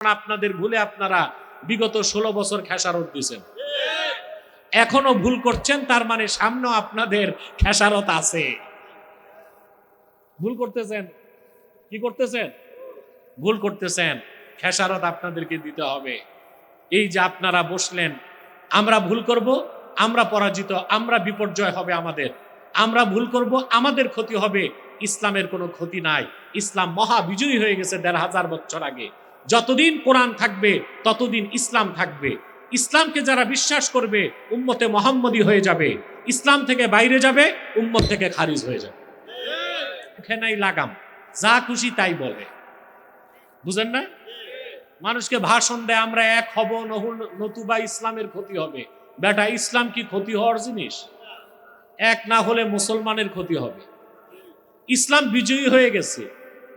আপনাদের ভুলে আপনারা বিগত 16 বছর খেসারত দিয়েছেন, এখনো ভুল করছেন, তার মানে সামনেও আপনাদের খেসারত আছে। ভুল করতেছেন, কি করতেছেন? ভুল করতেছেন, খেসারত আপনাদেরকে দিতে হবে। এই যে আপনারা বসলেন, আমরা ভুল করব, আমরা পরাজিত, আমরা বিপর্যয় হবে আমাদের, আমরা ভুল করব, আমাদের ক্ষতি হবে। ইসলামের কোনো ক্ষতি নাই। ইসলাম মহা বিজয়ী হয়ে গেছে 1500 বছর আগে। যতদিন কোরআন থাকবে ততদিন ইসলাম থাকবে। ইসলামকে যারা বিশ্বাস করবে উম্মতে মুহাম্মদী হয়ে যাবে, ইসলাম থেকে বাইরে যাবে, উম্মত থেকে খারিজ হয়ে যাবে। এখানেই লাগাম, যা খুশি তাই বলে, বুঝেন না? মানুষকে ভাষণ দেয় আমরা এক হব, নতুবা ইসলামের ক্ষতি হবে। বেটা, ইসলাম কি ক্ষতি হওয়ার জিনিস? এক না হলে মুসলমানের ক্ষতি হবে। ইসলাম বিজয়ী হয়ে গেছে,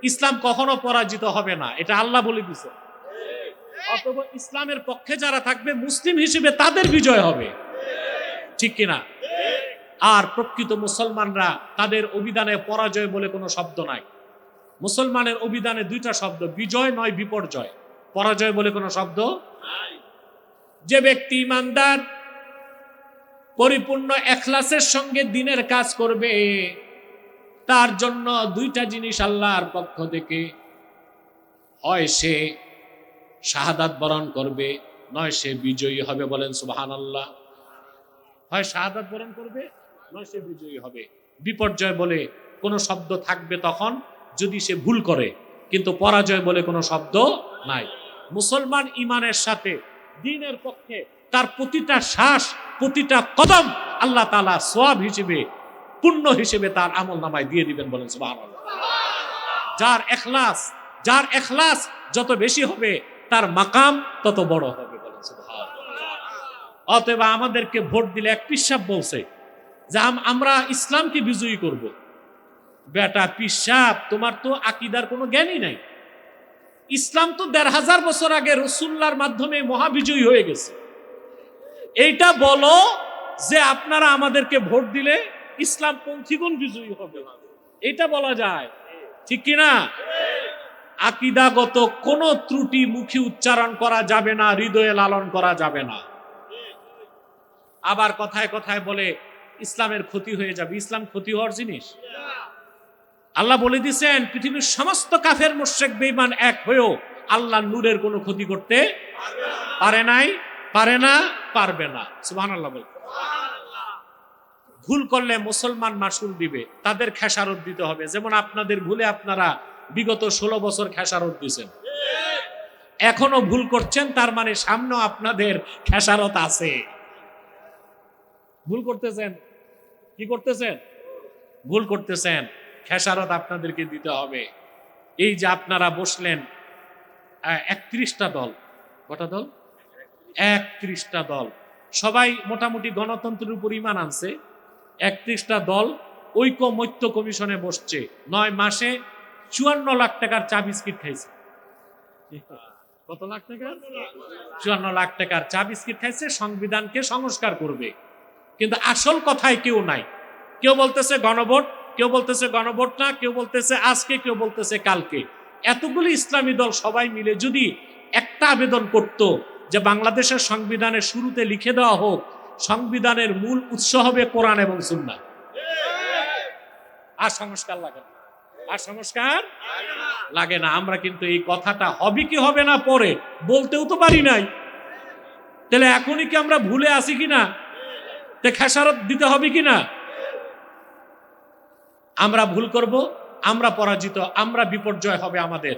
ইসলাম কখনো পরাজিত হবে না, এটা আল্লাহ বলে দিছে। অথবা ইসলামের পক্ষে যারা থাকবে মুসলিম হিসেবে তাদের বিজয় হবে, ঠিক কিনা? আর প্রকৃত মুসলমানরা, তাদের অভিধানে পরাজয় বলে কোনো শব্দ নাই। মুসলমানের অভিধানে দুইটা শব্দ, বিজয় নয় বিপর্যয়, পরাজয় বলে কোনো শব্দ নাই। যে ব্যক্তি ইমানদার, পরিপূর্ণ ইখলাসের সঙ্গে দ্বীনের কাজ করবে, তার জন্য দুইটা জিনিস আল্লাহর পক্ষ থেকে, হয় সে শাহাদাত বরণ করবে, নয় সে বিজয়ী হবে। বলেন সুবহানাল্লাহ। হয় শাহাদাত বরণ করবে, নয় সে বিজয়ী হবে। বিপর্যয় বলে কোনো শব্দ থাকবে তখন যদি সে ভুল করে, কিন্তু পরাজয় বলে কোনো শব্দ নাই। মুসলমান ইমানের সাথে দ্বীনের পক্ষে তার প্রতিটা শ্বাস, প্রতিটা কদম আল্লাহ তাআলা সওয়াব হিসেবে, পুণ্য হিসেবে তার আমলনামায় দিয়ে দিবেন। বলেন সুবহানাল্লাহ। যার ইখলাস যত বেশি হবে তার মাকাম তত বড় হবে। বলেন সুবহানাল্লাহ। অতএব আমাদেরকে ভোট দিলে, এক পিসাব বলছে যে আমরা ইসলামকে বিজয়ী করব। বেটা পিসাব, তোমার তো আকীদার কোনো জ্ঞানই নাই। ইসলাম তো 1500 বছর আগে রাসূলুল্লাহর মাধ্যমে মহাবিজয়ী হয়ে গেছে। এইটা বলো যে আপনারা আমাদেরকে ভোট দিলে ইসলাম পন্থীগণ বিজয়ী হবে, এটা বলা যায়, ঠিক কিনা? আকীদাগত কোনো ত্রুটি মুখে উচ্চারণ করা যাবে না, হৃদয়ে লালন করা যাবে না। আবার কথায় কথায় বলে ইসলামের ক্ষতি হয়ে যাবে। ইসলাম ক্ষতি হওয়ার জিনিস? আল্লাহ বলে দিয়েছেন, পৃথিবীর সমস্ত কাফের মুশরিক বেঈমান এক হয়েও আল্লাহর নূরের কোনো ক্ষতি করতে পারে নাই, পারে না, পারবে না। সুবহানাল্লাহ বল। ভুল করলে মুসলমান মাসুল দিবে, তাদের খেসারত দিতে হবে। যেমন আপনাদের ভুলে আপনারা বিগত 16 বছর খেসারত দিয়েছেন, এখনো ভুল করছেন, তার মানে সামনেও আপনাদের খেসারত আছে। ভুল করতেছেন, কি করতেছেন? ভুল করতেছেন, খেসারত আপনাদেরকে দিতে হবে। এই যে আপনারা বসলেন, 31টা দল, কটা দল? 31টা দল, সবাই মোটামুটি গণতন্ত্রের উপর ঈমান আনছে। 31টা দল ঐকমত্য কমিশনে বসছে, 9 মাসে 54 লাখ টাকার চা বিস্কিট খাইছে। কত লাখ টাকা? 54 লাখ টাকার চা বিস্কিট খাইছে। সংবিধানকে সংস্কার করবে, কিন্তু আসল কথায় কেউ নাই। কেউ বলতেছে গণভোট, কেউ বলতেছে গণভোট না, কেউ বলতেছে আজকে, কেউ বলতেছে কালকে। এতগুলি ইসলামী দল সবাই মিলে যদি একটা আবেদন করত যে বাংলাদেশের সংবিধানের শুরুতে লিখে দেওয়া হোক, সংবিধানের মূল উৎস হবে কোরআন এবং সুন্নাহ, আর সংস্কার লাগে না, আর সংস্কার লাগে না। আমরা কিন্তু এই কথাটা হবে কি হবে না পরে বলতেও তো পারি নাই। তাহলে এখনই কি আমরা ভুলে আছি কিনা? তে খেসারত দিতে হবে কিনা? আমরা ভুল করব, আমরা পরাজিত, আমরা বিপর্যয় হবে আমাদের,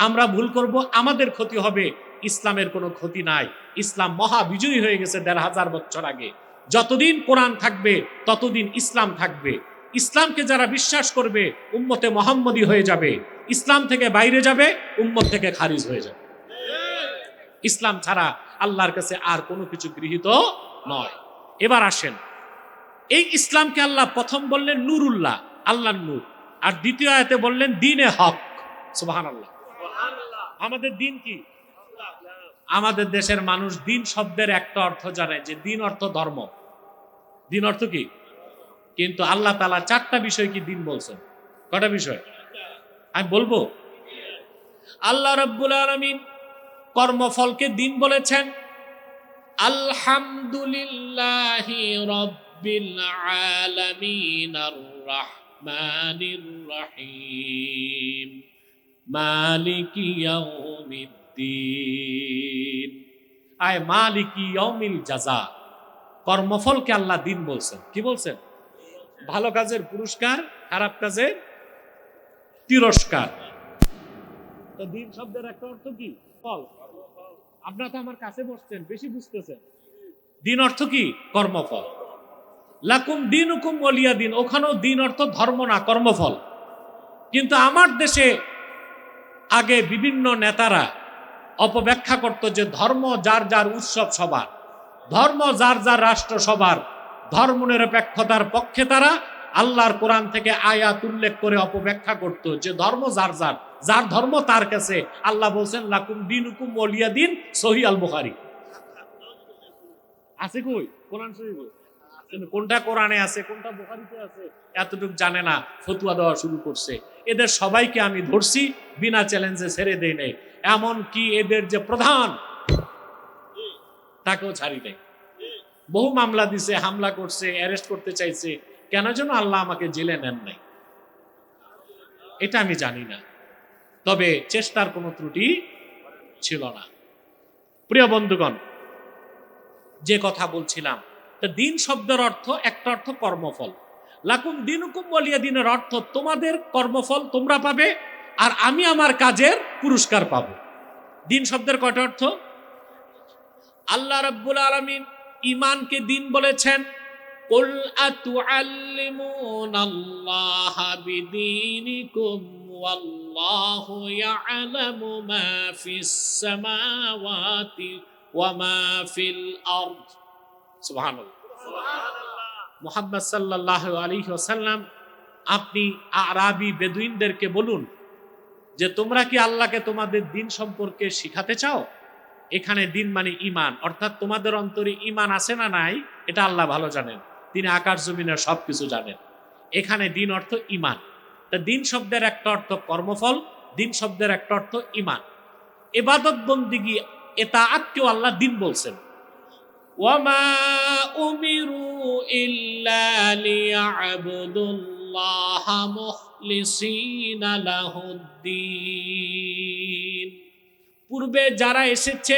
আমরা ভুল করব, আমাদের ক্ষতি হবে। ইসলামের কোনো ক্ষতি নাই। ইসলাম মহা বিজয়ী হয়ে গেছে 1500 বছর আগে। যতদিন কোরআন থাকবে ততদিন ইসলাম থাকবে। ইসলামকে যারা বিশ্বাস করবে উম্মতে মুহাম্মদী হয়ে যাবে, ইসলাম থেকে বাইরে যাবে, উম্মত থেকে খারিজ হয়ে যাবে। ইসলাম ছাড়া আল্লাহর কাছে আর কোনো কিছু গৃহীত নয়। এবার আসেন, এই ইসলামকে আল্লাহ প্রথম বললেন নুরুল্লাহ, আল্লাহর নূর, আর দ্বিতীয় আয়াতে বললেন দ্বীনে হক। সুবহানাল্লাহ। আমাদের দিন কি? আমাদের দেশের মানুষ দিন শব্দের একটা অর্থ জানে, যে দিন অর্থ ধর্ম। দিন অর্থ কি? কিন্তু আল্লাহ তাআলা 4টা বিষয় কি দিন বলছেন। কটা বিষয় আমি বলবো? আল্লাহ রাব্বুল আলামিন কর্মফলকে দিন বলেছেন। আলহামদুলিল্লাহি রাব্বিল আলামিন আর রাহমানির রহিম মালিকি ইয়াউমিদ্দিন। আয় মালিকি ইয়াউমিল জাযা, কর্মফলকে আল্লাহ দিন বলছেন। কি বলছেন? ভালো কাজের পুরস্কার, খারাপ কাজের তিরস্কার। তো দিন শব্দের একটা অর্থ কি? ফল। আপনারা তো আমার কাছে বসছেন, বেশি বুঝতেছেন। দিন অর্থ কি? কর্মফল। লাকুম দিনুকুম ওয়ালিয়া দিন, ওখানেও দিন অর্থ ধর্ম না, কর্মফল। কিন্তু আমার দেশে আগে বিভিন্ন নেতারা অপব্যাখ্যা করত যে ধর্ম যার যার উৎসব সবার, ধর্ম যার যার রাষ্ট্র সবার, ধর্ম নিরপেক্ষতার পক্ষে তারা আল্লাহর কোরআন থেকে আয়াত উল্লেখ করে অপব্যাখ্যা করত যে ধর্ম যার যার, যার ধর্ম তার কাছে। আল্লাহ বলছেন লাকুম দিনুকুম ওয়ালিয়া দিন, সহিহ আল বুখারী। আছে কই? কোরআন শরীফে। কোনটা কোরআনে আছে, কোনটা বুখারীতে আছে এতটুকু জানে না, ফতোয়া দেওয়া শুরু করছে। এদের সবাইকে আমি ধরছি, বিনা চ্যালেঞ্জে ছেড়ে দেই নাই। এমন কি এদের যে প্রধান, তাকেও ছাড়ি নাই। বহু মামলা দিছে, হামলা করছে, অ্যারেস্ট করতে চাইছে। কেন যেন আল্লাহ আমাকে জেলে নেন নাই, এটা আমি জানি না। তবে চেষ্টার কোনো ত্রুটি ছিল না। প্রিয় বন্ধুগণ, যে কথা বলছিলাম, দিন শব্দের অর্থ, একটা অর্থ কর্মফল। লাকুম দিনুকুম ওয়ালিয়া দিনের অর্থ তোমাদের কর্মফল তোমরা পাবে, আর আমি আমার কাজের পুরস্কার পাবো। দিন শব্দের কয়টা অর্থ? আল্লাহ রাব্বুল আলামিন ঈমানকে দিন বলেছেন। কুল আতুআল্লিমুনাল্লাহা বিদীনিকুম ওয়াল্লাহু ইয়ালামু মা ফিস সামাওয়াতি ওয়া মা ফিল আরদ। সুবহানাল্লাহ। মুহাম্মদ সাল্লাল্লাহু আলাইহি ওয়াসাল্লাম, আপনি আরাবী বেদুইনদেরকে বলুন যে তোমরা কি আল্লাহকে তোমাদের দিন সম্পর্কে শিখাতে চাও? এখানে দিন মানে ঈমান, অর্থাৎ তোমাদের অন্তরে ঈমান আছে না নাই এটা আল্লাহ ভালো জানেন, তিনি আকাশ জমিনের সবকিছু জানেন। এখানে দিন অর্থ ঈমান। তা দিন শব্দের একটা অর্থ কর্মফল, দিন শব্দের একটা অর্থ ঈমান। ইবাদত বন্দিগি ইতাআতকেও আল্লাহ দিন বলছেন। ওয়ামা উমিরু ইল্লা লিয়াবুদুল্লাহা মুখলিসিনা লাহুদ্দিন। পূর্বে যারা এসেছে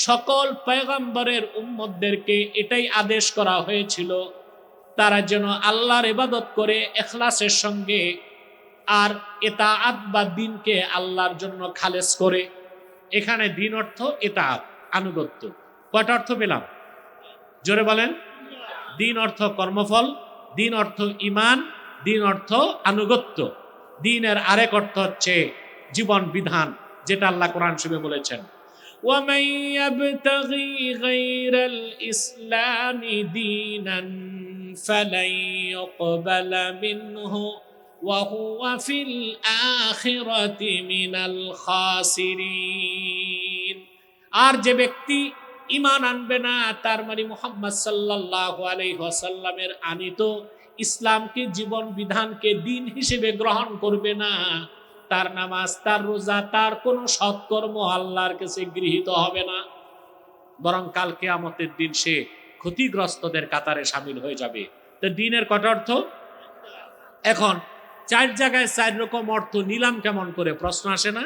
সকল পয়গম্বরের উম্মতদেরকে এটাই আদেশ করা হয়েছিল, তারা যেন আল্লাহর ইবাদত করে ইখলাসের সঙ্গে, আর ইতাআত বা দিনকে আল্লাহর জন্য খালেস করে। এখানে দিন অর্থ ইতাআত, আনুগত্য। কয়টা অর্থ পেলাম? জোরে বলেন। দিন অর্থ কর্মফল, দিন অর্থ ঈমান, দিন অর্থ আনুগত্য। দিনের আরেক অর্থ হচ্ছে জীবন বিধান, যেটা আল্লাহ কোরআন শরীফে বলেছেন, وَمَن يَبْتَغِي غَيْرَ الْإِسْلَامِ دِينًا فَلَن يُقْبَلَ مِنْهُ وَهُوَ فِي الْآخِرَةِ مِنَ الْخَاسِرِينَ। আর যে ব্যক্তি ঈমান আনবে না, তার মানে মুহাম্মদ সাল্লাল্লাহু আলাইহি ওয়াসাল্লামের আনিত ইসলামকে, জীবন বিধানকে দিন হিসেবে গ্রহণ করবে না, তার নামাজ, তার রোজা, তার কোনো সৎকর্ম আল্লাহর কাছে গৃহীত হবে না, বরং কাল কিয়ামতের দিন সে ক্ষতিগ্রস্তদের কাতারে শামিল হয়ে যাবে। তো দিনের কটা অর্থ? এখন চার জায়গায় চার রকম অর্থ নিলাম কেমন করে, প্রশ্ন আসে না?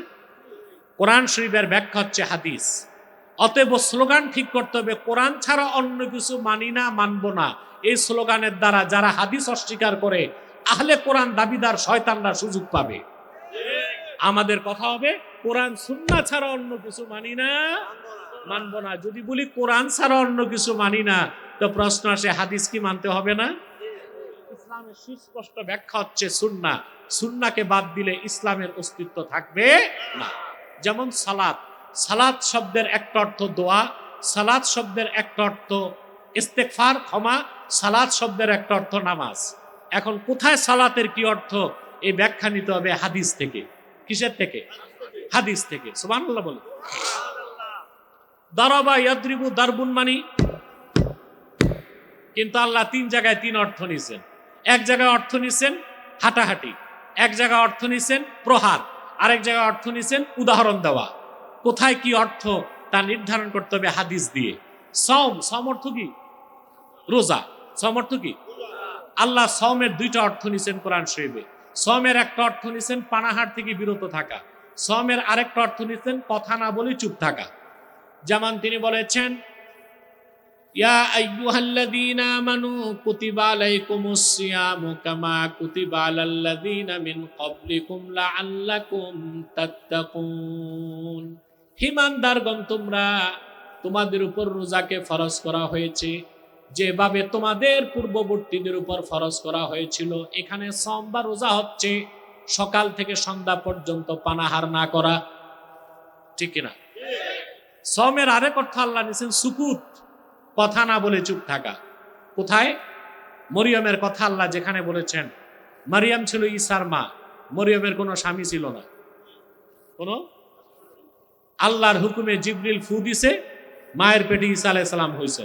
কোরআন শরীফের ব্যাখ্যা হচ্ছে হাদিস। অতএব স্লোগান ঠিক করতে হবে, কোরআন ছাড়া অন্য কিছু মানি না, মানবো না। এই স্লোগানের দ্বারা যারা হাদিস অস্বীকার করে, আহলে কোরআন দাবিদার শয়তানরা সুযোগ পাবে। আমাদের কথা হবে কোরআন সুন্নাহ ছাড়া অন্য কিছু মানি না, মানবো না। যদি বলি কোরআন ছাড়া অন্য কিছু মানি না, তো প্রশ্ন আসে হাদিস কি মানতে হবে না? ইসলামের সুস্পষ্ট ব্যাখ্যা হচ্ছে সুন্নাহ। সুন্নাহকে বাদ দিলে ইসলামের অস্তিত্ব থাকবে না। যেমন সালাত, সালাত শব্দের একটা অর্থ দোয়া, সালাত শব্দের একটা অর্থ ইস্তেগফার, ক্ষমা, সালাত শব্দের একটা অর্থ নামাজ। এখন কোথায় সালাতের কি অর্থ, এই ব্যাখ্যা নিতে হবে হাদিস থেকে। কিসের থেকে? হাদিস থেকে। সুবহানাল্লাহ বলে। দারাবা ইয়াদরিবু দারবুন মানি, কিন্তু আল্লাহ তিন জায়গায় তিন অর্থ নিছেন। এক জায়গায় অর্থ নিছেন হাঁটাহাঁটি, এক জায়গায় অর্থ নিছেন প্রহার, আরেক জায়গায় অর্থ নিছেন উদাহরণ দেওয়া। কোথায় কি অর্থ তা নির্ধারণ করতে হবে হাদিস দিয়ে। সম, সম অর্থ কি? রোজা। সম অর্থ কি? আল্লাহ সমের দুইটা অর্থ নিছেন কোরআন শরীফে। সমের একটা অর্থ নিছেন পানাহার থেকে বিরত থাকা, সমের আরেকটা অর্থ নিছেন কথা না বলে চুপ থাকা। যেমন তিনি বলেছেন, ইয়া আইয়ুহাল্লাযীনা আমানু কুতিবা আলাইকুমুস সিয়ামু কামা কুতিবা আলাল্লাযীনা মিন ক্বাবলিকুম লাআল্লাকুম তাত্তাকুন। ঈমানদারগণ, তোমাদের উপর রোজাকে ফরজ করা হয়েছে যেভাবে তোমাদের পূর্ববর্তীদের উপর ফরজ করা হয়েছিল। এখানে সম বা রোজা হচ্ছে সকাল থেকে সন্ধ্যা পর্যন্ত পানাহার না করা, ঠিক কিনা? সমের আরেক অর্থ আল্লাহ নিছেন সুকুত, কথা না বলে চুপ থাকা। কোথায়? মরিয়মের কথা আল্লাহ যেখানে বলেছেন, মারিয়াম ছিল ঈসার মা, মরিয়মের কোনো স্বামী ছিল না, কোনো আল্লাহর হুকুমে জিবরিল ফু দিছে, মায়ের পেটে ঈসা আলাইহিস সালাম হয়েছে।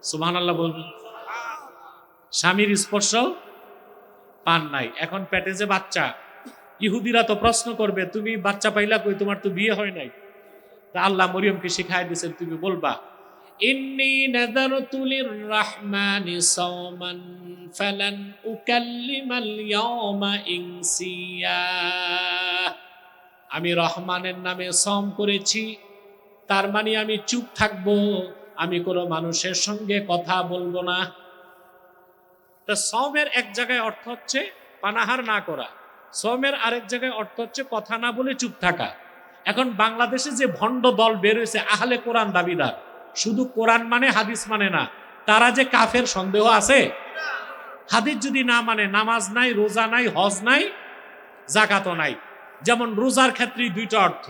সুবহানাল্লাহ বলবেন। স্বামীর স্পর্শ পান নাই, এখন পেটে যে বাচ্চা, ইহুদিরা তো প্রশ্ন করবে তুমি বাচ্চা পাইলা কই, তোমার তো বিয়ে হয় নাই। তা আল্লাহ মরিয়মকে শিখাই দিয়েছেন, তুমি বলবা ইন্নী নাযারতু লির-রাহমানি সাওমান ফালান উকাল্লিমাল ইয়াওমা ইনসিয়া। আমি রহমানের নামে সম করেছি, তার মানে আমি চুপ থাকবো, আমি কোনো মানুষের সঙ্গে কথা বলবো না। তা সমের এক জায়গায় অর্থ হচ্ছে পানাহার না করা, সমের আরেক জায়গায় অর্থ হচ্ছে কথা না বলে চুপ থাকা। এখন বাংলাদেশে যে ভণ্ড দল বের হয়েছে আহলে কোরআন দাবিদার, শুধু কোরআন মানে হাদিস মানে না, তারা যে কাফের সন্দেহ আছে? হাদিস যদি না মানে নামাজ নাই, রোজা নাই, হজ নাই, যাকাতও নাই। যেমন রোজার ক্ষেত্রে দুইটা অর্থ,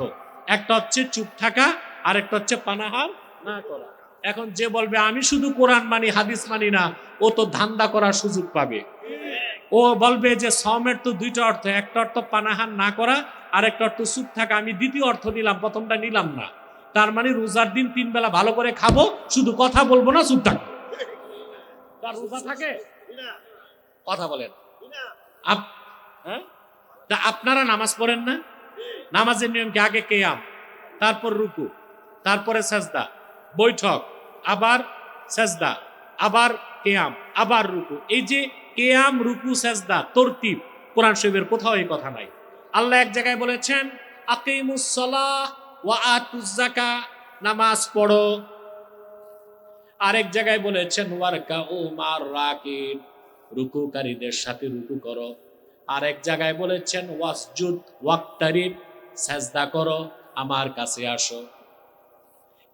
একটা হচ্ছে চুপ থাকা, আর একটা হচ্ছে পানাহার না করা। এখন যে বলবে আমি শুধু কোরআন মানি হাদিস মানি না, ও তো ধান্দা করার সুযোগ পাবে। ও বলবে যে সমের তো দুইটা অর্থ, একটা অর্থ পানাহার না করা, আর একটা অর্থ চুপ থাকা, আমি দ্বিতীয় অর্থ নিলাম, প্রথমটা নিলাম না। তার মানে রোজার দিন 3 বেলা ভালো করে খাবো, শুধু কথা বলবো না, চুপ থাকবো। তার রোজা থাকে? কথা বলেন। হ্যাঁ, তা আপনারা নামাজ পড়েন না? নামাজের নিয়ম কি? আগে কিয়াম, তারপর রুকু, তারপরে সাজদা, বৈঠক, আবার সাজদা, আবার কিয়াম, আবার রুকু। এই যে কিয়াম, রুকু, সাজদা তরতিব কোরআন শরীফের কোথাও এই কথা নাই। আল্লাহ এক জায়গায় বলেছেন আকিমুস সালাহ ওয়া আতুজ যাকাত, নামাজ পড়ো। আরেক জায়গায় বলেছেন ওয়ারকাউ মার রাকিব, রুকুকারীদের সাথে রুকু করো। আরেক জায়গায় বলেছেন ওয়াসজুদ ওয়াক্তারিব, সাজদা করো, আমার কাছে আসো।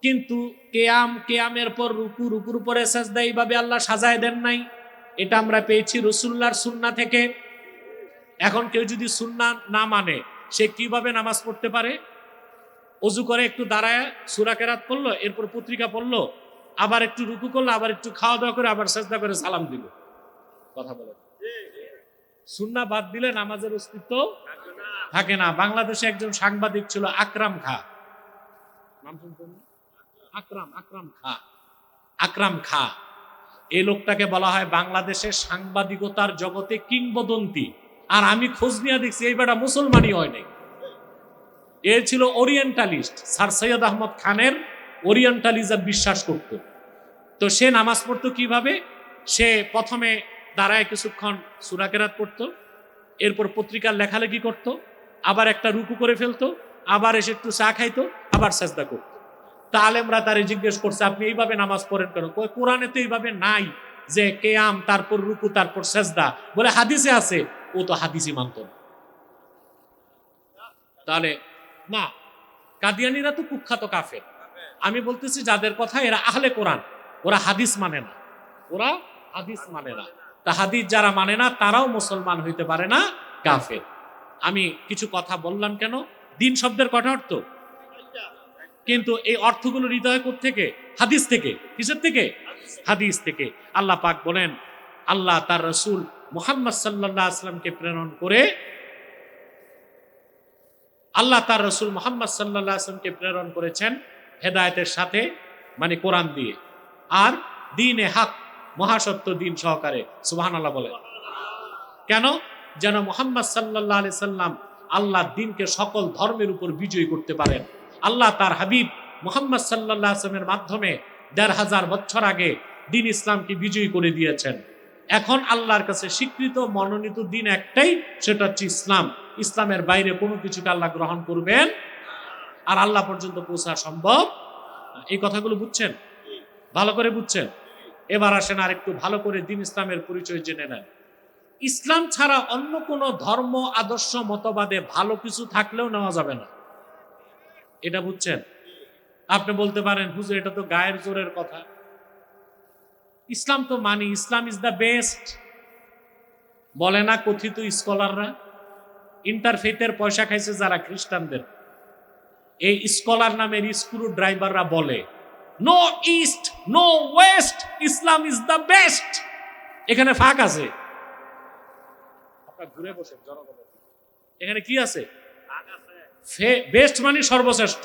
কিন্তু কেয়ামের পর রুকু, রুকুর পরে সাজদা, এইভাবে আল্লাহ সাজায় দেন নাই। এটা আমরা পেয়েছি রাসূলুল্লাহর সুন্নাহ থেকে। এখন কেউ যদি সুন্নাহ না মানে, সে কিভাবে নামাজ পড়তে পারে? অজু করে একটু দাঁড়ায় সূরা কেরাত পড়লো, এরপর পত্রিকা পড়লো, আবার একটু রুকু করলো, আবার একটু খাওয়া দাওয়া করে আবার সাজদা করে সালাম দিল। কথা বলে সুন্নাহ বাদ দিলে নামাজের অস্তিত্ব থাকে না। বাংলাদেশে একজন সাংবাদিক ছিল আকরাম খা, নাম শুনছেন? আকরাম খা। এই লোকটাকে বলা হয় বাংলাদেশের সাংবাদিকতার জগতে কিংবদন্তি। আর আমি খোঁজ নিয়ে দেখছি এই বেটা মুসলমানই হয় নাই। এ ছিল ওরিয়েন্টালিস্ট, স্যার সৈয়দ আহমদ খানের ওরিয়েন্টালিজম বিশ্বাস করত। তো সে নামাজ পড়তো কিভাবে? সে প্রথমে দাঁড়ায় কিছুক্ষণ সূরা কেরাত পড়তো, এরপর পত্রিকার লেখালেখি করতো, আবার একটা রুকু করে ফেলতো, আবার এসে একটু চা খাইতো, আবার সাজদা করতো। তা আলেমরা তারে জিজ্ঞেস করছে আপনি এইভাবে নামাজ পড়েন কেন? কোরআনে তো এইভাবে নাই যে কিয়াম তারপর রুকু তারপর সাজদা, বলে হাদিসে আছে। ও তো হাদিসই মানত না। তাহলে না, কাদিয়ানীরা তো কুখ্যাত কাফের। আমি বলতেছি যাদের কথা, এরা আহলে কোরআন, ওরা হাদিস মানে না, ওরা হাদিস মানে না। তা হাদিস যারা মানে না তারাও মুসলমান হইতে পারে না, কাফের। আমি কিছু কথা বললাম কেন? দিন শব্দের কটা অর্থ, কিন্তু এই অর্থগুলো হৃদয় থেকে? হাদিস থেকে। কিসের থেকে? হাদিস থেকে। আল্লাহ পাক বলেন আল্লাহ তার রাসূল মুহাম্মদ সাল্লাল্লাহু আলাইহি ওয়াসাল্লামকে প্রেরণ করে, আল্লাহ তার রাসূল মুহাম্মদ সাল্লাল্লাহু আলাইহি ওয়াসাল্লামকে প্রেরণ করেছেন হেদায়েতের সাথে, মানে কোরআন দিয়ে, আর দ্বীনে হক, মহাসত্য দিন সহকারে। সুবহানাল্লাহ বলে। কেন? যেন মুহাম্মদ সাল্লাল্লাহু আলাইহি সাল্লাম আল্লাহর দ্বীনকে সকল ধর্মের উপর বিজয়ী করতে পারেন। আল্লাহ তার হাবিব মুহাম্মদ সাল্লাল্লাহু আলাইহি ওয়াসাল্লামের মাধ্যমে ১৫০০ বছর আগে দিন ইসলামকে বিজয়ী করে দিয়েছেন। এখন আল্লাহর কাছে স্বীকৃত মনোনীত দিন একটাই, সেটা হচ্ছে ইসলাম। ইসলামের বাইরে কোনো কিছুকে আল্লাহ গ্রহণ করবেন আর আল্লাহ পর্যন্ত পৌঁছা সম্ভব। এই কথাগুলো বুঝছেন? ভালো করে বুঝছেন? এবার আসেন আর একটু ভালো করে দিন ইসলামের পরিচয় জেনে নেন। ইসলাম ছাড়া অন্য কোনো ধর্ম, আদর্শ, মতবাদে ভালো কিছু থাকলেও নেওয়া যাবে না। এটা বুঝছেন? আপনি বলতে পারেন হুজুর এটা তো গায়ের জোরের কথা। ইসলাম তো মানি, ইসলাম ইজ দ্য বেস্ট বলে না কথিত স্কলাররা। ইন্টারফেথের পয়সা খাইছে যারা খ্রিস্টানদের, এই স্কলার নামের স্ক্রু ড্রাইভাররা বলে no east no west, Islam is the best. এখানে ফাঁক আছে, আপনারা ঘুরে বসেন জনগণ, এখানে কি আছে? বেস্ট মানে সর্বশ্রেষ্ঠ।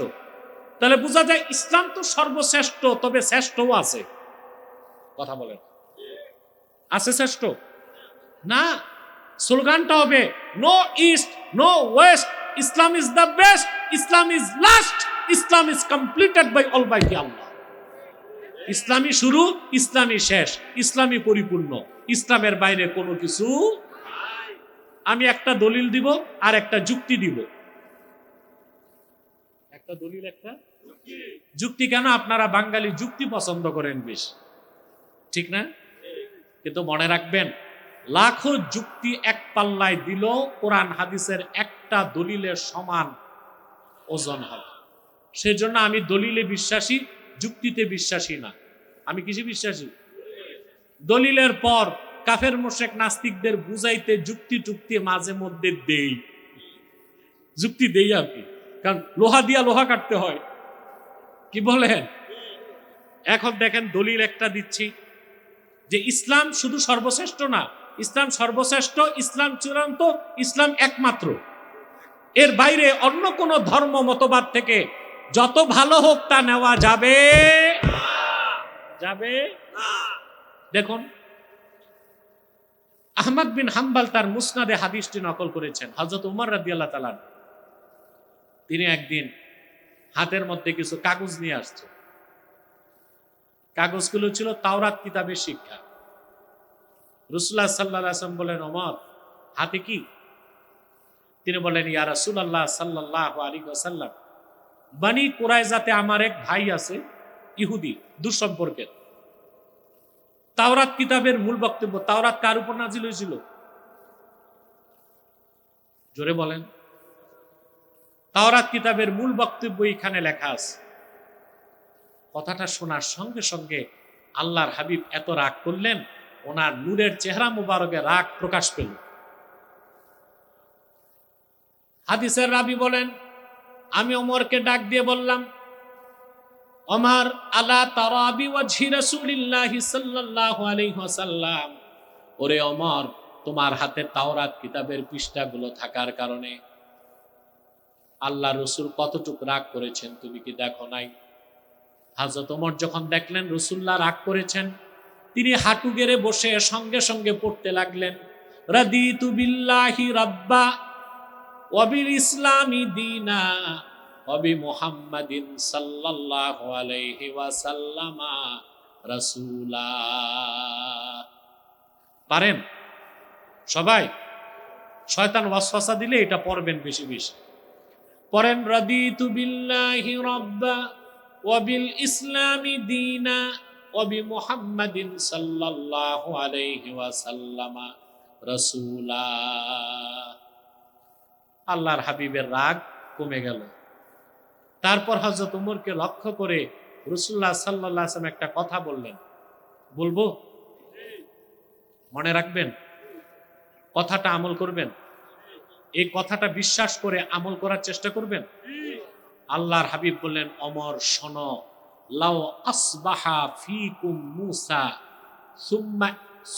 তাহলে বোঝা যায় ইসলাম তো সর্বশ্রেষ্ঠ, তবে শ্রেষ্ঠও আছে। কথা বলেন, আছে শ্রেষ্ঠ? না, স্লোগানটা হবে no east no west, Islam is the best, Islam is last, Islam is completed by almighty Allah. ইসলামী শুরু, ইসলামী শেষ, ইসলামী পরিপূর্ণ, ইসলামের বাইরে কোনো কিছু। আমি একটা দলিল দিব আর একটা যুক্তি দিব। একটা দলিল একটা যুক্তি। কেন? আপনারা বাঙালি যুক্তি পছন্দ করেন বেশ, ঠিক না? কিন্তু মনে রাখবেন, লাখো যুক্তি এক পাল্লায় দিল, কোরআন হাদিসের একটা দলিলের সমান ওজন হবে। সেজন্য আমি দলিলে বিশ্বাসী, যুক্তিতে বিশ্বাসী না। আমি কিসে বিশ্বাসী? দলিলের পর কাফের মুশরিক নাস্তিকদের বুঝাইতে যুক্তি টুক্তি মাঝে মধ্যে দেই, যুক্তি দেই আর কি, কারণ লোহা দিয়া লোহা কাটতে হয়। কি বলেন? এখন দেখেন দলিল একটা দিচ্ছি যে ইসলাম শুধু সর্বশ্রেষ্ঠ না, ইসলাম সর্বশ্রেষ্ঠ, ইসলাম চূড়ান্ত, ইসলাম একমাত্র। এর বাইরে অন্য কোন ধর্ম মতবাদ থেকে যত ভালো হোক তা নেওয়া যাবে যাবে। দেখুন, আহমদ বিন হাম্বল তার মুসনাদে হাদিসটি নকল করেছেন। হযরত উমর রাদিয়াল্লাহু তাআলা তিনি একদিন হাতের মধ্যে কিছু কাগজ নিয়ে আসছে। কাগজগুলো ছিল তাওরাত কিতাবের শিক্ষা। রাসূলুল্লাহ সাল্লাল্লাহু আলাইহি ওয়াসাল্লাম বলেন, ওমর হাতে কি? তিনি বলেন, ইয়া রাসূলুল্লাহ সাল্লাল্লাহু আলাইহি ওয়াসাল্লাম, বনি কুরাইজাতে আমার এক ভাই আছে, ইহুদি, দুঃসম্পর্কের। তাওরাত কিতাবের মূল বক্তব্য, তাওরাত কার উপর নাজিল হয়েছিল? জোরে বলেন। তাওরাত কিতাবের মূল বক্তব্য এখানে লেখা আছে। কথাটা শোনার সঙ্গে সঙ্গে আল্লাহর হাবিব এত রাগ করলেন, ওনার নূরের চেহারা মুবারকে রাগ প্রকাশ পেল। হাদিসের রাবি বলেন, আমি ওমরকে ডাক দিয়ে বললাম, ওমর আলা তারাবি ওয়াজহি রাসূলিল্লাহি সাল্লাল্লাহু আলাইহি ওয়াসাল্লাম, ওরে ওমর, তোমার হাতে তাওরাত কিতাবের পৃষ্ঠাগুলো থাকার কারণে আল্লাহ রসুল কতটুকু রাগ করেছেন তুমি কি দেখো নাই? হযরত ওমর যখন দেখলেন রাসূলুল্লাহ রাগ করেছেন, তিনি হাঁটু গেড়ে বসে সঙ্গে সঙ্গে পড়তে লাগলেন, রাদিতু বিল্লাহি রাব্বা ওয়া বিল ইসলামি দীনা ওয়া বি মুহাম্মাদিন সাল্লাল্লাহু আলাইহি ওয়াসাল্লামা রাসূলা। পারেন সবাই? শয়তান ওয়াসওয়াসা দিলে এটা পড়বেন বেশি বেশি। পড়েন, রাদিতু বিল্লাহি রাব্বা ওয়া বিল ইসলামি দীনা ওয়া বি মুহাম্মাদিন সাল্লাল্লাহু আলাইহি ওয়াসাল্লামা রাসূলা। আল্লাহর হাবিবের রাগ কমে গেল। তারপর হযরত ওমরকে লক্ষ্য করে রাসূলুল্লাহ সাল্লাল্লাহু আলাইহি ওয়াসাল্লাম একটা কথা বললেন, বলবো? মনে রাখবেন, কথাটা আমল করবেন, এই কথাটা বিশ্বাস করে আমল করার চেষ্টা করবেন। আল্লাহর হাবিব বললেন, ওমর শোনো, লাউ আসবাহা ফিকুম মূসা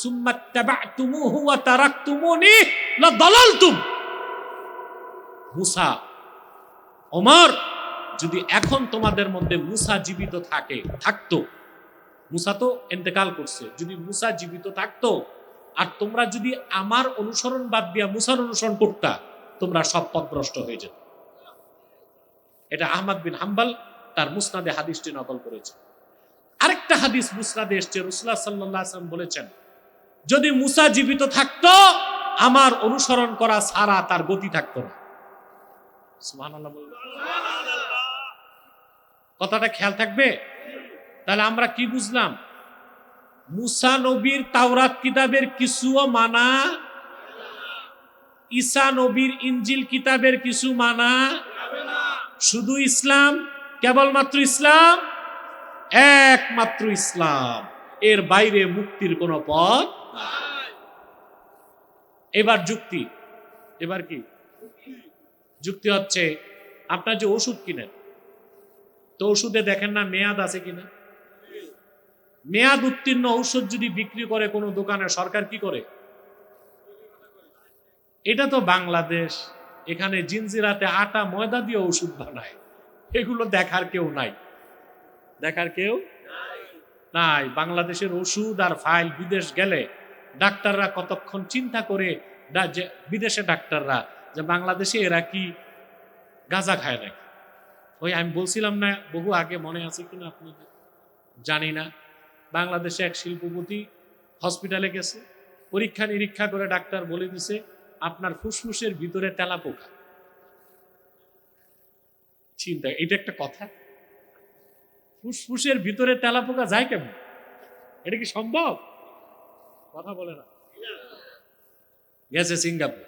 সুম্মা তাবাতুমুহু ওয়া তারাকতুমুনি লাদালালতুম। মূসা, ওমর, যদি এখন তোমাদের মধ্যে মূসা জীবিত থাকতো, মূসা তো ইন্তেকাল করছে, যদি মূসা জীবিত থাকতো আর তোমরা যদি আমার অনুসরণ বাদ দিয়া মূসার অনুসরণ করতা, তোমরা সব পথভ্রষ্ট হয়ে যেত। এটা আহমদ বিন হাম্বল তার মুসনাদে হাদিসটি নকল করেছে। আরেকটা হাদিস মুসনাদে এসছে, রাসূলুল্লাহ সাল্লাল্লাহু আলাইহি ওয়াসাল্লাম বলেছেন, যদি মুসা জীবিত থাকতো আমার অনুসরণ করা ছাড়া তার গতি থাকতো না। সুবহানাল্লাহ বলুন। কথাটা খেয়াল থাকবে। তাহলে আমরা কি বুঝলাম? মুসা নবীর তাওরাত কিতাবের কিছুও মানা, ঈসা নবীর ইনজিল কিতাবের কিছু মানা, শুধু ইসলাম, কেবলমাত্র ইসলাম, একমাত্র ইসলাম, এর বাইরে মুক্তির কোনো পথ নাই। এবার যুক্তি, এবার কি যুক্তি হচ্ছে, আপনার যে ওষুধ কিনেন, তো ওষুধে দেখেন না মেয়াদ আছে কিনা? মেয়াদ উত্তীর্ণ ঔষধ যদি বিক্রি করে কোনো দোকানে, সরকার কি করে? এটা তো বাংলাদেশ, এখানে জিনজিরাতে আটা ময়দা দিয়ে ওষুধ বানায়, এগুলো দেখার কেউ নাই, দেখার কেউ নাই। বাংলাদেশের ওষুধ আর ফাইল বিদেশ গেলে ডাক্তাররা কতক্ষণ চিন্তা করে, বিদেশে ডাক্তাররা, যে বাংলাদেশে এরা কি গাঁজা খায় নাকি। ওই আমি বলছিলাম না বহু আগে, মনে আছে কিনা আপনাদের জানি না, বাংলাদেশে এক শিল্পপতি হসপিটালে গেছে, পরীক্ষা নিরীক্ষা করে ডাক্তার বলে দিছে আপনার ফুসফুসের ভিতরে তেলাপোকা। চিন্তা, এটা একটা কথা? ফুসফুসের ভিতরে তেলাপোকা যায় কেমন? এটা কি সম্ভব? কথা বলে না। গেছে সিঙ্গাপুর,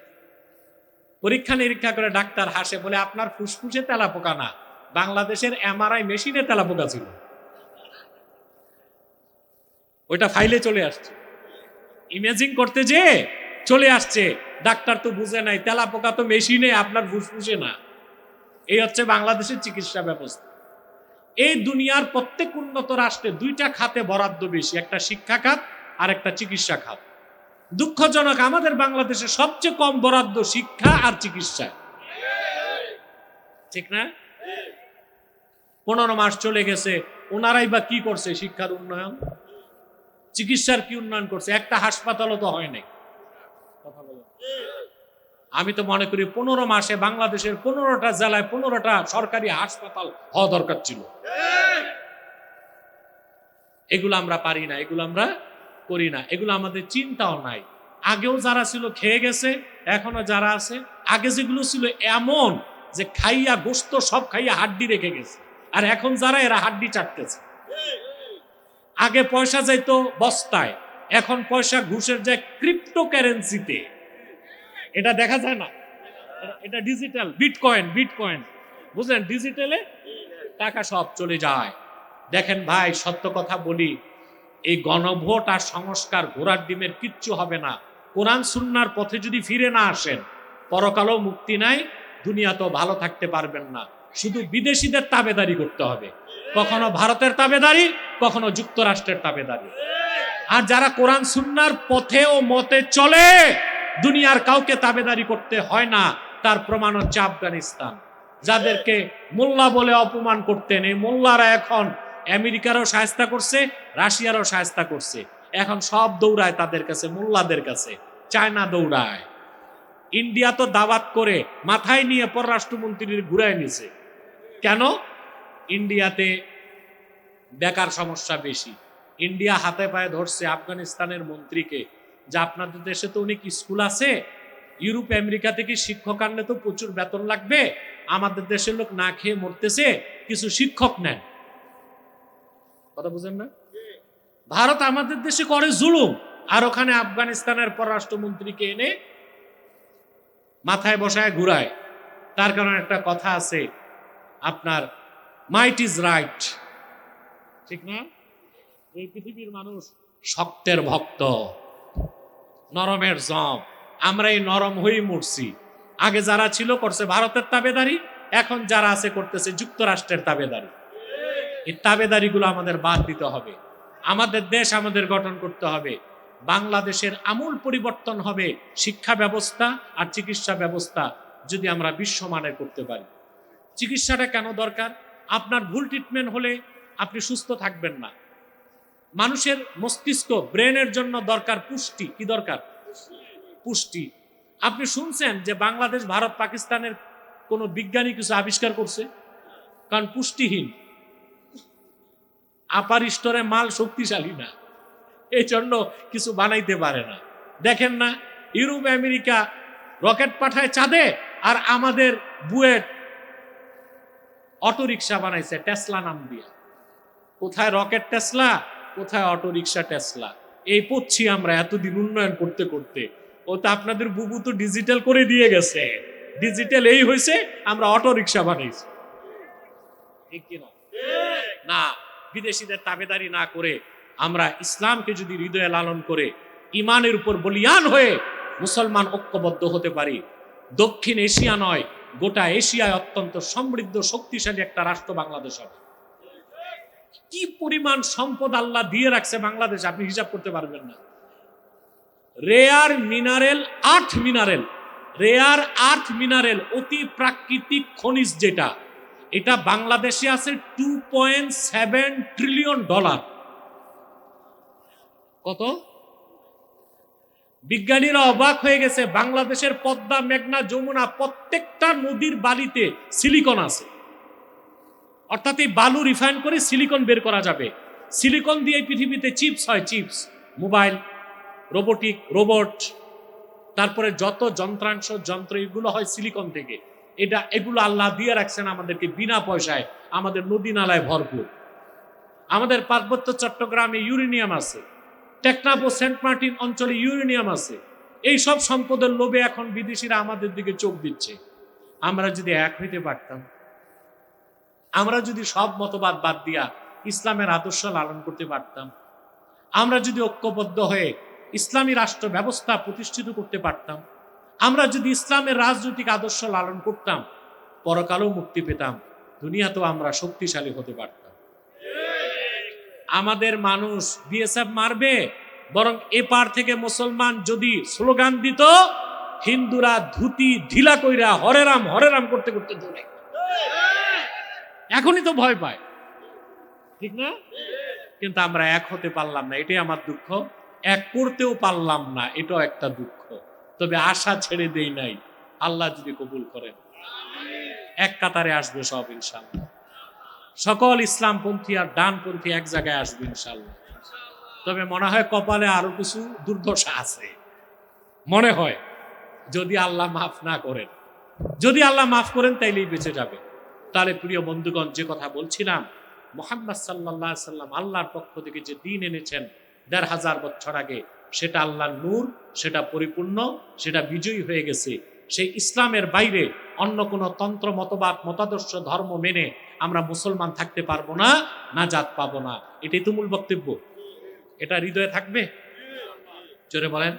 পরীক্ষা নিরীক্ষা করে ডাক্তার হাসে, বলে আপনার ফুসফুসে তেলাপোকা না, বাংলাদেশের এমআরআই মেশিনে তেলাপোকা ছিল, ওইটা ফাইলে চলে আসছে, ইমেজিং করতে যে চলে আসছে। ডাক্তার তো বুঝে নাই তেলাপোকা তো মেশিনে, আপনার ফুসফুসে না। এই হচ্ছে বাংলাদেশের চিকিৎসা ব্যবস্থা। এই দুনিয়ার প্রত্যেক উন্নত রাষ্ট্রে দুইটা খাতে বরাদ্দ বেশি, একটা শিক্ষা খাত আর একটা চিকিৎসা খাত। দুঃখজনক, আমাদের বাংলাদেশে সবচেয়ে কম বরাদ্দ শিক্ষা আর চিকিৎসা, ঠিক না? 15 মাস চলে গেছে, ওনারাই বা কি করছে? শিক্ষার উন্নয়ন, চিকিৎসার কি উন্নয়ন করছে? একটা হাসপাতালও তো হয় নাই। কথা বলো। আমি তো মনে করি 15 মাসে বাংলাদেশের 15টা জেলায় 15টা সরকারি হাসপাতাল হওয়া দরকার ছিল। এগুলো আমরা পারি না, এগুলো আমরা করি না, এগুলো আমাদের চিন্তাও নাই। আগেও যারা ছিল খেয়ে গেছে, এখনো যারা আছে, আগে যেগুলো ছিল এমন যে খাইয়া গোস্ত সব খাইয়া হাড্ডি রেখে গেছে, আর এখন যারা, এরা হাড্ডি চাটতেছে। আগে পয়সা যাইতো বস্তায়, এখন পয়সা ঘুষের যায় ক্রিপ্টো কারেন্সিতে। এটা দেখা যায় না, এটা ডিজিটাল, বিটকয়েন, বিটকয়েন বুঝলেন, ডিজিটালে টাকা সব চলে যায়। দেখেন ভাই, সত্য কথা বলি, এই গণভোট আর সংস্কার ঘোড়ার ডিমের কিচ্ছু হবে না। কোরআন সুন্নাহর পথে যদি ফিরে না আসেন, পরকালেও মুক্তি নাই, দুনিয়াতেও ভালো থাকতে পারবেন না। শুধু বিদেশিদের তাবেদারি করতে হবে, কখনো ভারতের তাবেদারি, কখনো যুক্তরাষ্ট্রের তাবেদারি। আর যারা কোরআন সুন্নাহর পথে ও মতে চলে, দুনিয়ার কাউকে তাবেদারি করতে হয় না। তার প্রমাণ হচ্ছে আফগানিস্তান, যাদেরকে মোল্লা বলে অপমান করতেন, এই মোল্লারা এখন আমেরিকারও সাহায্য করছে, রাশিয়ারও সাহায্য করছে। এখন সব দৌড়ায় তাদের কাছে, মোল্লাদের কাছে। চায়না দৌড়ায়, ইন্ডিয়া তো দাওয়াত করে মাথায় নিয়ে পররাষ্ট্রমন্ত্রীর ঘুরায় নিছে। কেন? ইন্ডিয়াতে বেকার সমস্যা বেশি। ইন্ডিয়া হাতে পায়ে ধরছে আফগানিস্তানের মন্ত্রীকে, যে আপনাদের দেশে তো অনেক স্কুল আছে, ইউরোপ আমেরিকা থেকে শিক্ষক আনলে তো প্রচুর বেতন লাগবে, আমাদের দেশের লোক না খেয়ে মরতেছে, কিছু শিক্ষক নেন। কথা বুঝেন না? ভারত আমাদের দেশে করে জুলুম, আর ওখানে আফগানিস্তানের পররাষ্ট্রমন্ত্রীকে এনে মাথায় বসায় ঘুরায়। তার কারণে একটা কথা আছে আপনার, মাইট ইজ রাইট, ঠিক না? এই পৃথিবীর মানুষ শক্তের ভক্ত, নরমের জম। আমরা এই নরম হয়েই মরছি। আগে যারা ছিল করছে ভারতের তাবেদারি, এখন যারা আছে করতেছে যুক্তরাষ্ট্রের তাবেদারি। এই তাবেদারিগুলো আমাদের বাদ দিতে হবে। আমাদের দেশ আমাদের গঠন করতে হবে। বাংলাদেশের আমূল পরিবর্তন হবে শিক্ষা ব্যবস্থা আর চিকিৎসা ব্যবস্থা, যদি আমরা বিশ্বমানের করতে পারি। চিকিৎসাটা কেন দরকার? আপনার ভুল ট্রিটমেন্ট হলে আপনি সুস্থ থাকবেন না। মানুষের মস্তিষ্ক, ব্রেনের জন্য দরকার পুষ্টি। কি দরকার? পুষ্টি। আপনি শুনছেন যে বাংলাদেশ, ভারত, পাকিস্তানের কোন বিজ্ঞানী কিছু আবিষ্কার করছে? কারণ পুষ্টিহীন, আপার স্টোরে মাল শক্তিশালী না, এই জন্য কিছু বানাইতে পারে না। দেখেন না, ইউরোপ আমেরিকা রকেট পাঠায় চাঁদে, আর আমাদের বুয়েট অটোরিকশা বানাইছে টেসলা নাম দিয়ে। কোথায় রকেট টেসলা, কোথায় অটোরিকশা টেসলা। এই পড়ছি আমরা এতদিন উন্নয়ন করতে করতে। ও তো আপনাদের বুবু তো ডিজিটাল করে দিয়ে গেছে, ডিজিটাল এই হয়েছে, আমরা অটোরিকশা বানাইছি। ঠিক কিনা? না, বিদেশিদের তাবেদারি না করে আমরা ইসলামকে যদি হৃদয়ে লালন করে ইমানের উপর বলিয়ান হয়ে মুসলমান ঐক্যবদ্ধ হতে পারি, দক্ষিণ এশিয়া নয়, গোটা এশিয়ায় অত্যন্ত সমৃদ্ধ শক্তিশালী একটা রাষ্ট্র বাংলাদেশ হবে। কি পরিমাণ সম্পদ আল্লাহ দিয়ে রাখছে বাংলাদেশ, আপনি হিসাব করতে পারবেন না। রেয়ার মিনারেল, আর্থ মিনারেল, অতি প্রাকৃতিক খনিজ যেটা, এটা বাংলাদেশে আছে $2.7 ট্রিলিয়ন। কত? বিজ্ঞানীরা অবাক হয়ে গেছে, বাংলাদেশের পদ্মা, মেঘনা, যমুনা প্রত্যেকটা নদীর বালিতে সিলিকন আছে। অর্থাৎ এই বালু রিফাইন করে সিলিকন বের করা যাবে। সিলিকন দিয়ে পৃথিবীতে চিপস হয়, চিপস, মোবাইল, রোবট, তারপরে যত যন্ত্রাংশ, যন্ত্র, এগুলো হয় সিলিকন থেকে। এগুলো আল্লাহ দিয়ে রাখছেন আমাদেরকে বিনা পয়সায়, আমাদের নদী নালায় ভরপুর। আমাদের পার্বত্য চট্টগ্রামে ইউরেনিয়াম আছে, টেকনাফ ও সেন্ট মার্টিন অঞ্চলে ইউরেনিয়াম আছে। এই সব সম্পদের লোভে এখন বিদেশিরা আমাদের দিকে চোখ দিচ্ছে। আমরা যদি এক হইতে পারতাম, আমরা যদি সব মতবাদ বাদ দিয়া ইসলামের আদর্শ লালন করতে পারতাম, আমরা যদি ঐক্যবদ্ধ হয়ে ইসলামী রাষ্ট্র ব্যবস্থা প্রতিষ্ঠিত করতে পারতাম, আমরা যদি ইসলামের রাজনৈতিক আদর্শ লালন করতাম, পরকালেও মুক্তি পেতাম, দুনিয়াতেও আমরা শক্তিশালী হতে পারতাম। আমাদের মানুষ বিএসএফ মারবে, বরং এপার থেকে মুসলমান যদি স্লোগান দিত, হিন্দুরা ধুতি ঢিলা কইরা হরে রাম করতে করতে দৌড়ে। এখনই তো ভয় পায়, ঠিক না? কিন্তু আমরা এক হতে পারলাম না, এটাই আমার দুঃখ। এক করতেও পারলাম না, এটাও একটা দুঃখ। তবে আশা ছেড়ে দেই নাই, আল্লাহ যদি কবুল করেন এক কাতারে আসবে সব ইনশাআল্লাহ। সকল ইসলামপন্থী আর ডানপন্থী এক জায়গায় আসবে ইনশাআল্লাহ। তবে মনে হয় কপালে আরো কিছু দুর্দশা আছে, মনে হয়, যদি আল্লাহ মাফ না করেন। যদি আল্লাহ মাফ করেন তাইলেই বেঁচে যাবে। তাহলে প্রিয় বন্ধুগণ, যে কথা বলছিলাম, মুহাম্মদ সাল্লাল্লাহু আলাইহি সাল্লাম আল্লাহর পক্ষ থেকে যে দ্বীন এনেছেন ১৫০০ বছর আগে, সেটা আল্লাহর নূর, সেটা পরিপূর্ণ, সেটা বিজয়ী হয়ে গেছে। সেই ইসলামের বাইরে অন্য কোনো তন্ত্র, মতবাদ, মতাদর্শ, ধর্ম মেনে আমরা মুসলমান থাকতে পারবো না, নাজাত পাবো না। এটাই তো মূল বক্তব্য। এটা হৃদয়ে থাকবে, জোরে বলেন।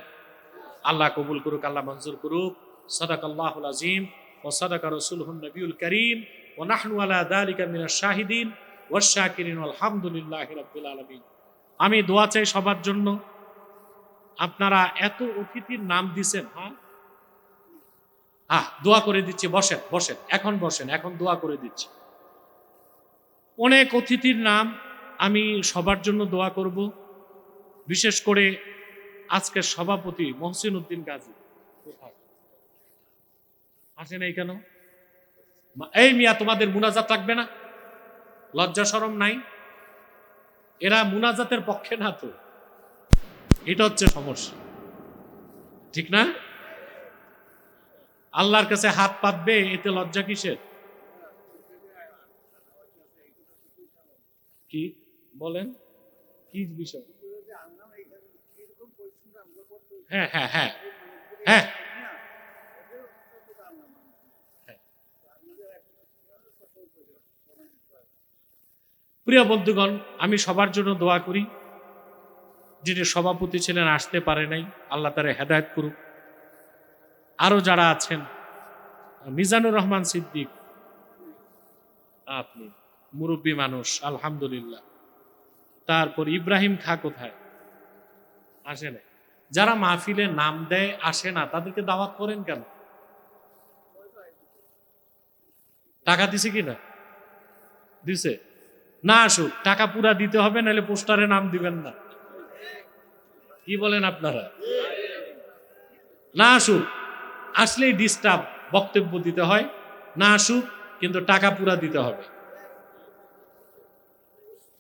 আল্লাহ কবুল করুক, আল্লাহ মঞ্জুর করুক। সাদাকাল্লাহুল আযীম ওয়া সাদাকা রাসূলুহুন নবিয়ুল কারীম ওয়া নাহনু আলা যালিকা মিনাশ শাহিদিন ওয়াশ শাকিরিন আলহামদুলিল্লাহি রাব্বিল আলামিন। আমি দোয়া চাই সবার জন্য। আপনারা এত অতিথির নাম দিছেন, দোয়া করে দিচ্ছি। বসেন, এখন দোয়া করে দিচ্ছি। অনেক অতিথির নাম, আমি সবার জন্য দোয়া করব। বিশেষ করে আজকের সভাপতি মহসিন উদ্দিন গাজী কোথায় আসেন? এই কেন? এই মিয়া, তোমাদের মুনাজাত লাগবে না? লজ্জা শরম নাই? এরা মুনাজাতের পক্ষে না তো, এটা হচ্ছে সমস্যা, ঠিক না? আল্লাহর কাছে হাত পাতবে, এতে লজ্জা কিসের? কি বলেন, কি বিষয়? হ্যাঁ, প্রিয় বন্ধুগণ, আমি সবার জন্য দোয়া করি। যিনি সভাপতি ছিলেন আসতে পারে নাই, আল্লাহ তারে হেদায়েত করুক। আরো যারা আছেন, মিজানুর রহমান সিদ্দিক, আপনি মুরব্বী মানুষ, আলহামদুলিল্লাহ। তারপর ইব্রাহিম খা কোথায়? আসে না। যারা মাহফিলে নাম দেয় আসে না, তাদেরকে দাওয়াত করেন কেন? টাকা দিছে কিনা? দিছে না, আসুক, টাকা পুরা দিতে হবে, নাহলে পোস্টারে নাম দিবেন না। কি বলেন আপনারা? না আসুক, আসলেই ডিস্টার্ব, বক্তব্য দিতে হয়। না আসুক, কিন্তু টাকা পুরা দিতে হবে।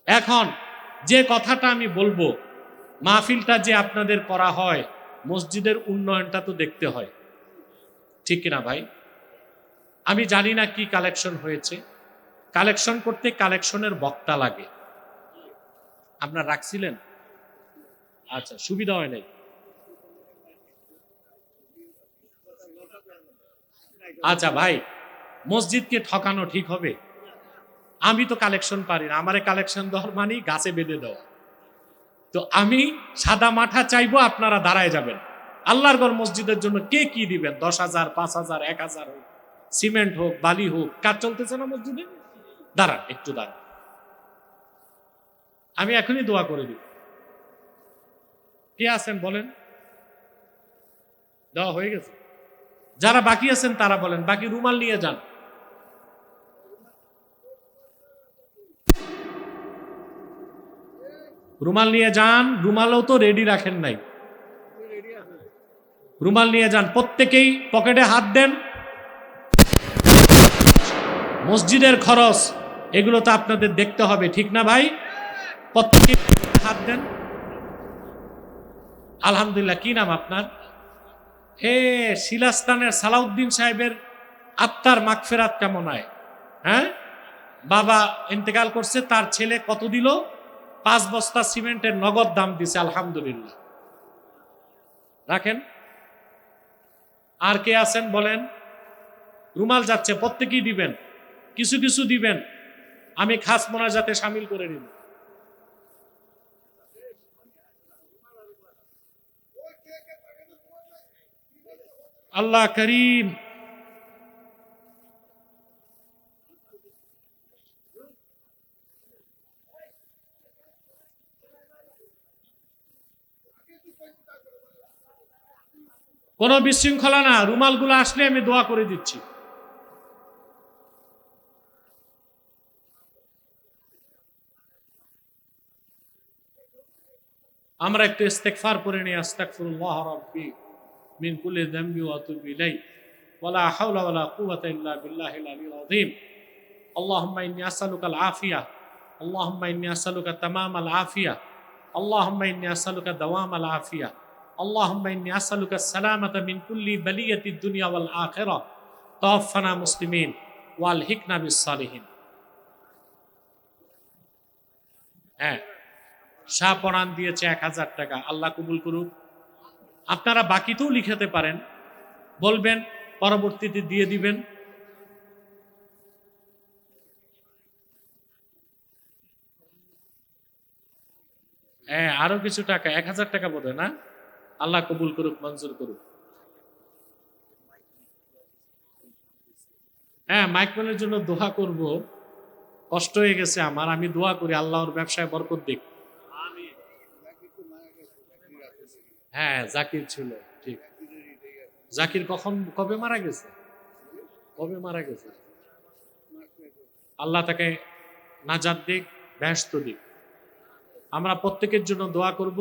এখন যে কথাটা আমি বলবো, মাহফিলটা যে আপনাদের করা হয়, মসজিদের উন্নয়নটা তো দেখতে হয়, ঠিক কিনা ভাই? আমি জানি না কি কালেকশন হয়েছে, কালেকশন করতে কালেকশনের বক্তা লাগে, আপনার রাখছিলেন? আচ্ছা, সুবিধা হয় নাই। আচ্ছা ভাই, মসজিদকে ঠকানো ঠিক হবে? আমি তো কালেকশন পারি না, আমারে কালেকশন দেওয়ার মানে গাছে বেঁধে দেওয়া। তো আমি সাদা মাঠা চাইবো, আপনারা দাঁড়ায় যাবেন। আল্লাহর ঘর মসজিদের জন্য কে কি দিবেন, 10,000, 5,000, 1,000 হোক, সিমেন্ট হোক, বালি হোক, কাজ চলতেছে না মসজিদে? দাঁড়ান, একটু দাঁড়ান, আমি এখনই দোয়া করে দিব। কে আছেন বলেন? দেওয়া হয়ে গেছে? যারা বাকি আছেন তারা বলেন, বাকি রুমাল নিয়ে যান। রুমাল নিয়ে যান, রুমালও তো রেডি রাখেন নাই। রুমাল নিয়ে যান, প্রত্যেকেই পকেটে হাত দেন। মসজিদের খরচ এগুলো তো আপনাদের দেখতে হবে, ঠিক না ভাই? প্রত্যেকেই হাত দেন। আলহামদুলিল্লাহ। কি নাম আপনার? হে, শিলাস্তানের সালাউদ্দিন সাহেবের আত্মার মাগফিরাত কেমন হয়? হ্যাঁ, বাবা ইন্তেকাল করছে, তার ছেলে কত দিল? 5 বস্তা সিমেন্টের নগদ দাম দিছে, আলহামদুলিল্লাহ। রাখেন। আর কে আছেন বলেন? রুমাল যাচ্ছে, প্রত্যেকেই দিবেন, কিছু কিছু দিবেন, আমি খাস মোনাজাতে শামিল করে নিব। আল্লাহ করিম। কোনো বিশৃঙ্খলা না, রুমালগুলো আসলে আমি দোয়া করে দিচ্ছি। আমরা একটু ইস্তেগফার করে নিই। আস্তাগফিরুল্লাহ রাব্বি মিন কুল্লি যামবি ওয়া আতুবু ইলাইহি ওয়ালা হাওলা ওয়ালা কুওয়াতা ইল্লা বিল্লাহিল আলিয়্যিল আযীম। আল্লাহুম্মা ইন্নী আসআলুকাল আফিয়া, আল্লাহুম্মা ইন্নী আসআলুকা তামামাল আফিয়া, আল্লাহুম্মা ইন্নী আসআলুকা দাওয়ামাল আফিয়া, আল্লাহুম্মা ইন্নী আসআলুকা সালামাতা মিন কুল্লি বালিয়াতিদ দুনিয়া ওয়াল আখিরাহ। তাওয়াফফানা মুসলিমিন ওয়াল হিকনা বিস সালিহিন। হ্যাঁ, শাহ পরাণ দিয়েছে 1,000 টাকা, আল্লাহ কবুল করুক। আপনারা বাকিতেও লিখাতে পারেন, বলবেন, পরবর্তীতে দিয়ে দিবেন। হ্যাঁ, আরো কিছু টাকা, 1,000 টাকা বোধ হয় না? আল্লাহ কবুল করুক, মঞ্জুর করুক। হ্যাঁ, মাইক্রোনের জন্য দোয়া করব, কষ্ট হয়ে গেছে আমার, আমি দোয়া করি আল্লাহর ব্যবসায় বরকত দিক। হ্যাঁ, জাকির ছিল, ঠিক। জাকির কবে মারা গেছে? কবে মারা গেছে? আল্লাহ তাকে নাজাত দিক, বেহেশত দিক। আমরা প্রত্যেকের জন্য দোয়া করব,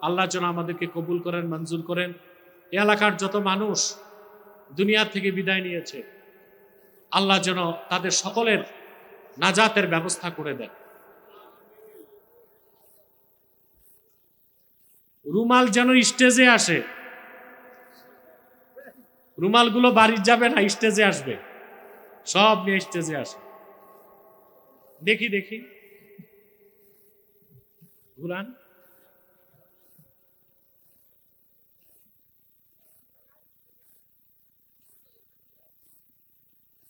আল্লাহ যেন আমাদেরকে কবুল করেন, মঞ্জুর করেন। এই এলাকার যত মানুষ দুনিয়া থেকে বিদায় নিয়েছে, আল্লাহ যেন তাদের সকলের নাজাতের ব্যবস্থা করে দেন। রুমাল যেন স্টেজে আসে, রুমালগুলো বাড়ির যাবে না, স্টেজে আসবে, সব নিয়ে স্টেজে আসে। দেখি দেখি, ঘুরান।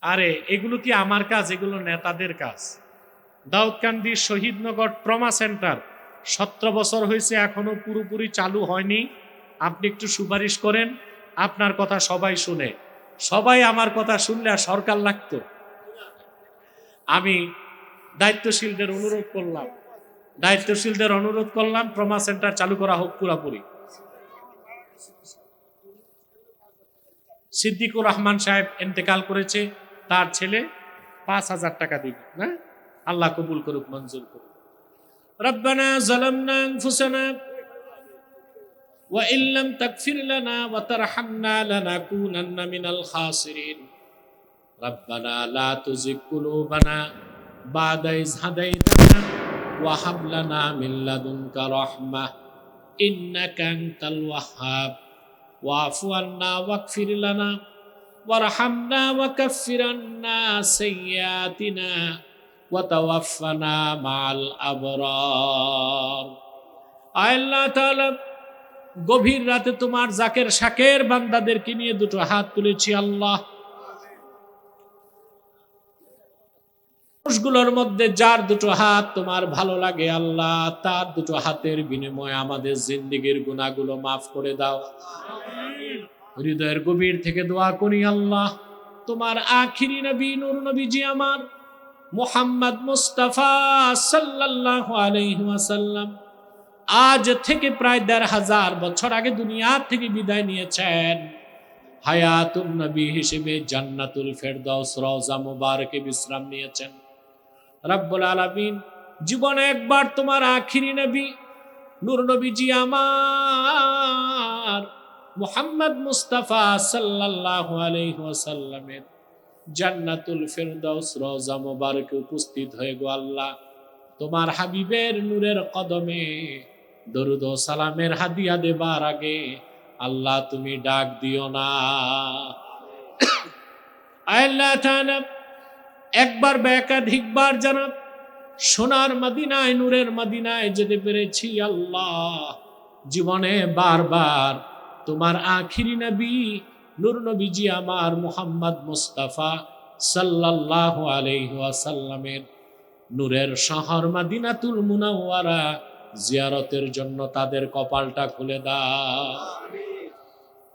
আরে এগুলো কি আমার কাজ? এগুলো নেতাদের কাজ। দাউদকান্দি শহীদনগর ট্রমা সেন্টার 17 বছর হয়েছে, এখনো পুরোপুরি চালু হয়নি। আপনি একটু সুপারিশ করেন, আপনার কথা সবাই শুনে। সবাই আমার কথা শুনলে আর সরকার লাগতো। আমি দায়িত্বশীলদের অনুরোধ করলাম ট্রমা সেন্টার চালু করা হোক পুরাপুরি। সিদ্দিকুর রহমান সাহেব ইন্তেকাল করেছে, তার ছেলে 5,000 টাকা দিবে না? আল্লাহ কবুল করুক, মঞ্জুর করুক। রব্বানা যালামনা আনফুসানা ওয়া ইল্লাম তাগফির লানা ওয়া তারহামনা লানাকুনান্না মিনাল খাসিরিন। রব্বানা লা তুযিগ কুলুবানা বা'দা ইয হাদাইতানা وهب لنا من لدنك رحمة إنك أنت الوهاب واعف عنا واغفر لنا وارحمنا وكفر عنا سيئاتنا وتوفنا مع الأبرار আল্লাহ তাআলা গভীর রাতে তোমার জাকের শাকের বান্দাদেরকে নিয়ে দুটো হাত তুলেছি আল্লাহ মানুষগুলোর মধ্যে যার দুটো হাত তোমার ভালো লাগে আল্লাহ তার দুটো হাতের বিনিময়ে আমাদের জিন্দেগীর গুনাহগুলো মাফ করে দাও হৃদয়ের গভীর থেকে দোয়া করি আল্লাহ তোমার আখিরি নবী নূর নবীজি আমার মুহাম্মদ মুস্তাফা সাল্লাল্লাহু আলাইহি ওয়াসাল্লাম আজ থেকে প্রায় ১৫০০ বছর আগে দুনিয়া থেকে বিদায় নিয়েছেন হায়াতুন নবী হিসেবে জান্নাতুল ফেরদাউস রওজা মুবারকে বিশ্রাম নিয়েছেন রব্বুল আলামিন জীবনে একবার তোমার আখিরি নবী নূর নবীজি আমার মুহাম্মদ মুস্তাফা সাল্লাল্লাহু আলাইহি ওয়াসাল্লামের জান্নাতুল ফেরদাউস রওজা মুবারকে উপস্থিত হয়ে গো আল্লাহ তোমার হাবিবের নূরের কদমে দরুদ ও সালামের হাদিয়া দেবার আগে আল্লাহ তুমি ডাক দিও না আল্লাহ তাআলা একবার বা একাধিকবার জানাব সোনার মদিনায় নূরের মদিনায় যেতে পেরেছি আল্লাহ জীবনে বারবার তোমার আখিরি নবী নূর নবীজি আমার মুহাম্মদ মুস্তাফা সাল্লাল্লাহু আলাইহি ওয়াসাল্লামের নূরের শহর মদিনাতুল মুনাওয়ারা জিয়ারতের জন্য তাদের কপালটা খুলে দাও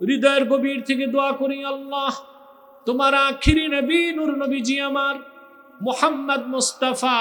হৃদয়ের গভীর থেকে দোয়া করি আল্লাহ তোমার আখিরি নবী নূর নবীজি আমার মুহাম্মদ মুস্তাফা